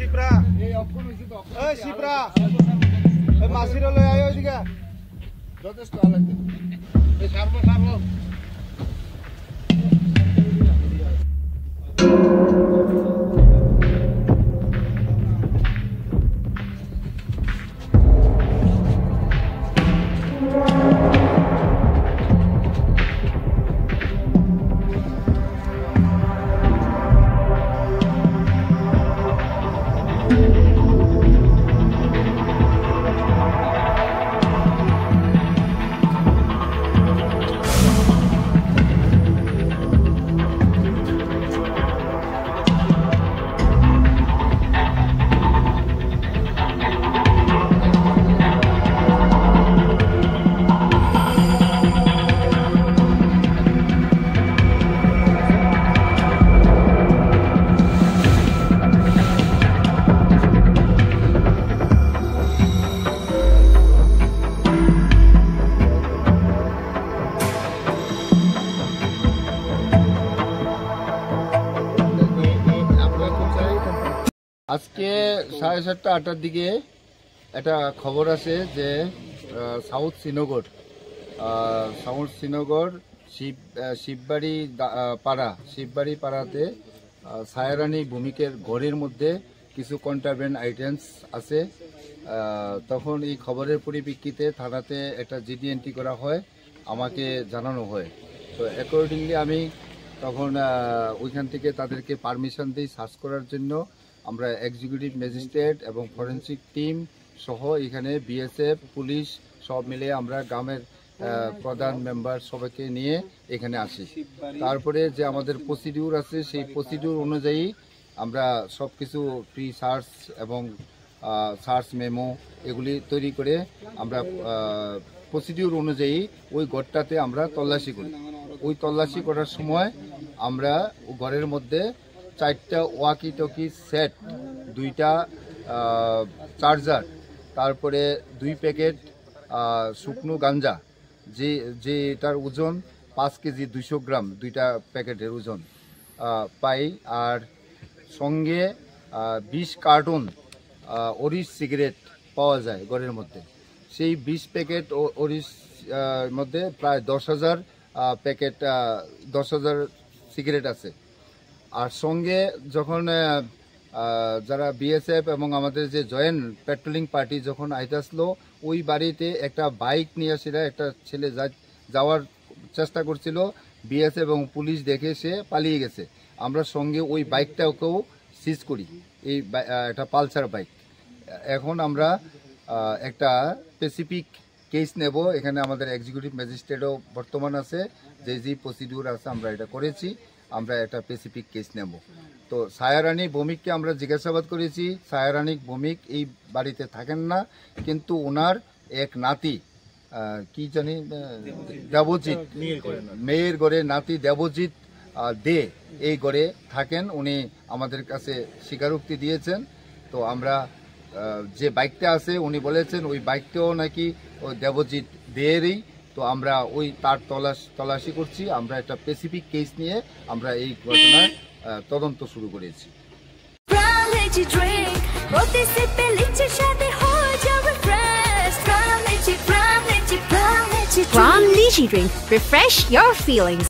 শিপ্রা এই শিপ্রা এই মাছির লই আয় ওইদিকে যথেষ্ট আলাদা এই সারবো আজকে 7:30 8টার দিকে একটা খবর আছে যে সাউথ শ্রীনগর শিববাড়ি পাড়াতে ছায়ারানী ভূমিকের ঘরের মধ্যে কিছু কন্ট্রাব্যান্ড আইটেমস আছে। তখন এই খবরের পরিপ্রেক্ষিতে থানাতে একটা জিডি এন্ট্রি করা হয়, আমাকে জানানো হয়। তো অ্যাকর্ডিংলি আমি তখন ওইখান থেকে তাদেরকে পারমিশন দিই সার্চ করার জন্য। আমরা এক্সিকিউটিভ ম্যাজিস্ট্রেট এবং ফরেন্সিক টিম সহ এখানে বিএসএফ পুলিশ সব মিলে আমরা গ্রামের প্রধান মেম্বার সবাইকে নিয়ে এখানে আসি। তারপরে যে আমাদের প্রসিডিউর আছে সেই প্রসিডিউর অনুযায়ী আমরা সব কিছু প্রি সার্চ এবং সার্চ মেমো এগুলি তৈরি করে আমরা প্রসিডিউর অনুযায়ী ওই ঘরটাতে আমরা তল্লাশি করি। ওই তল্লাশি করার সময় আমরা ঘরের মধ্যে 4টা ওয়াকি টকি সেট, 2টা চার্জার, তারপরে 2 প্যাকেট শুকনো গাঞ্জা যেটার ওজন 5 কেজি 200 গ্রাম, 2টা প্যাকেটের ওজন পাই। আর সঙ্গে 20 কার্টন অরিশ সিগারেট পাওয়া যায় ঘরের মধ্যে। সেই 20 প্যাকেট অরিশ মধ্যে প্রায় 10,000 প্যাকেট 10,000 সিগারেট আছে। আর সঙ্গে যখন যারা বিএসএফ এবং আমাদের যে জয়েন্ট পেট্রোলিং পার্টি যখন আইতে আসলো, ওই বাড়িতে একটা বাইক নিয়ে আসিরা একটা ছেলে যাওয়ার চেষ্টা করছিল, বিএসএফ এবং পুলিশ দেখে সে পালিয়ে গেছে। আমরা সঙ্গে ওই বাইকটাকেও সিজ করি, এই একটা পালসার বাইক। এখন আমরা একটা স্পেসিফিক কেস নেব, এখানে আমাদের এক্সিকিউটিভ ম্যাজিস্ট্রেটও বর্তমান আছে, যে প্রসিডিউর আছে আমরা এটা করেছি, আমরা একটা স্পেসিফিক কেস নেব। তো ছায়ারানী ভৌমিককে আমরা জিজ্ঞাসাবাদ করেছি। ছায়ারানী ভৌমিক এই বাড়িতে থাকেন না, কিন্তু ওনার এক নাতি কি জানি দেবজিৎ, মেয়ের ঘরে নাতি দেবজিৎ দে এই ঘরে থাকেন। উনি আমাদের কাছে স্বীকারোক্তি দিয়েছেন। তো আমরা যে বাইকটা আছে উনি বলেছেন ওই বাইকটাও নাকি ওই দেবজিৎ দেয়েরই। তো আমরা ওই তার তল্লাশি করছি। আমরা একটা স্পেসিফিক কেস নিয়ে আমরা এই ঘটনার তদন্ত শুরু করেছি। Prime Lychee Drink. Refresh your feelings.